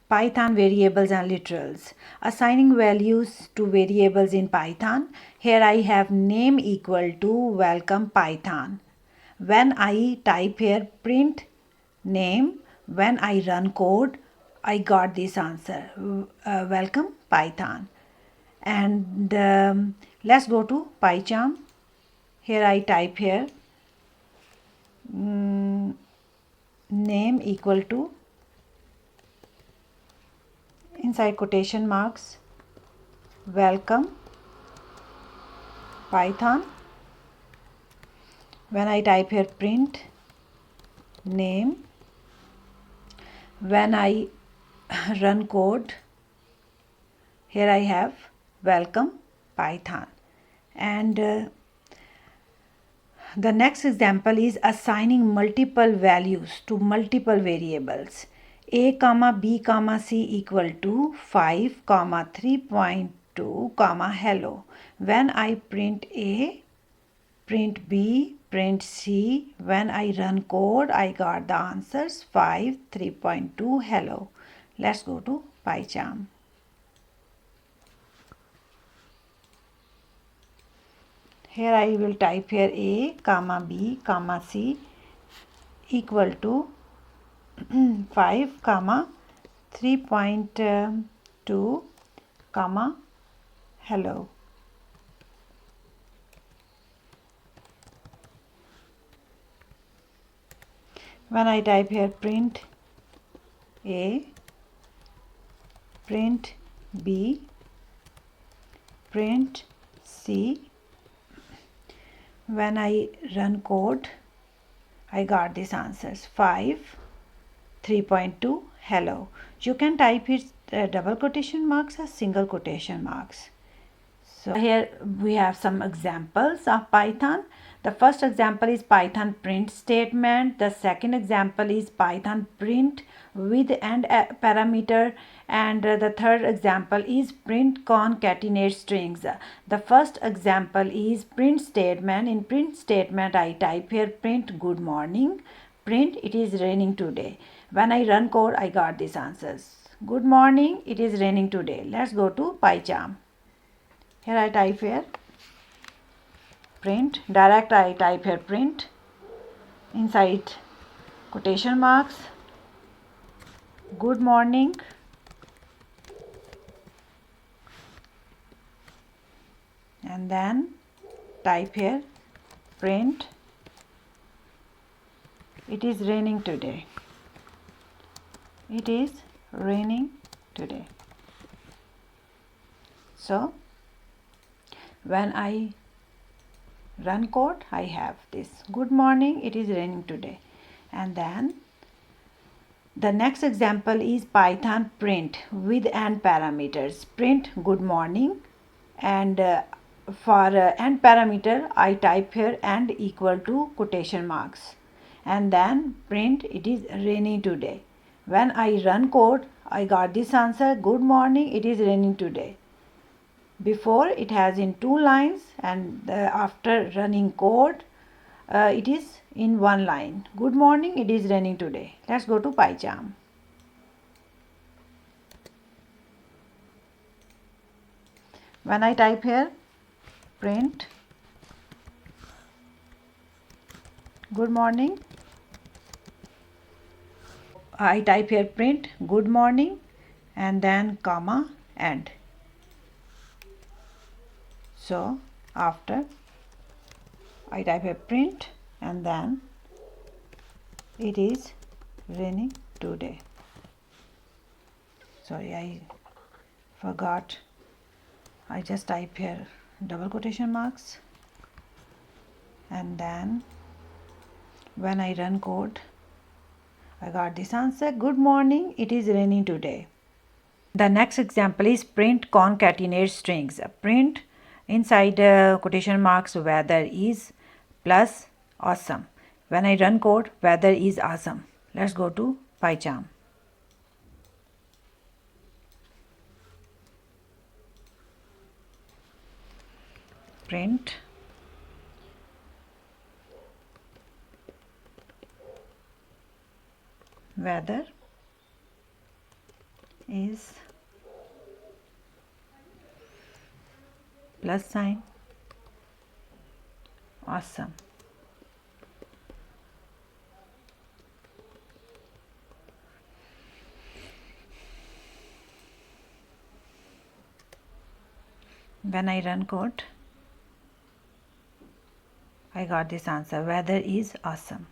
Python variables and literals. Assigning values to variables in Python. Here I have name equal to welcome Python. When I type here print name, when I run code, I got this answer, welcome Python. And let's go to PyCharm. Here I type here name equal to inside quotation marks welcome Python. When I type here print name, when I run code, here I have welcome Python. And the next example is assigning multiple values to multiple variables. A comma B comma C equal to 5 comma 3.2 comma hello. When I print A, print B, print C, when I run code, I got the answers 5, 3.2, hello. Let's go to PyCharm. Here I will type here A comma B comma C equal to 5 comma 3.2 comma hello. When I type here print A, print B, print C, when I run code, I got these answers 5, 3.2, hello. You can type it double quotation marks or single quotation marks. So here we have some examples of Python. The first example is Python print statement. The second example is Python print with and parameter. And the third example is print concatenate strings. The first example is print statement. In print statement, I type here print good morning. Print it is raining today. When I run code, I got these answers. Good morning, it is raining today. Let's go to PyCharm. Here I type here print, direct I type here print, inside quotation marks, good morning, and then type here print, it is raining today. It is raining today. So when I run code, I have this good morning, it is raining today. And then the next example is Python print with and parameters. Print good morning, and for and parameter I type here and equal to quotation marks, and then print it is raining today. When I run code, I got this answer, good morning, it is raining today. Before it has in 2 lines, and after running code it is in 1 line. Good morning, it is raining today. Let's go to PyCharm. When I type here print good morning, I type here print good morning and then comma end. So after I type a print and then it is raining today. Sorry, I forgot. I just type here double quotation marks, and then when I run code, I got this answer, good morning, it is raining today. The next example is print concatenate strings. Print inside quotation marks weather is plus awesome. When I run code, weather is awesome. Let's go to PyCharm. Print weather is plus sign. Awesome. When I run code, I got this answer. Weather is awesome.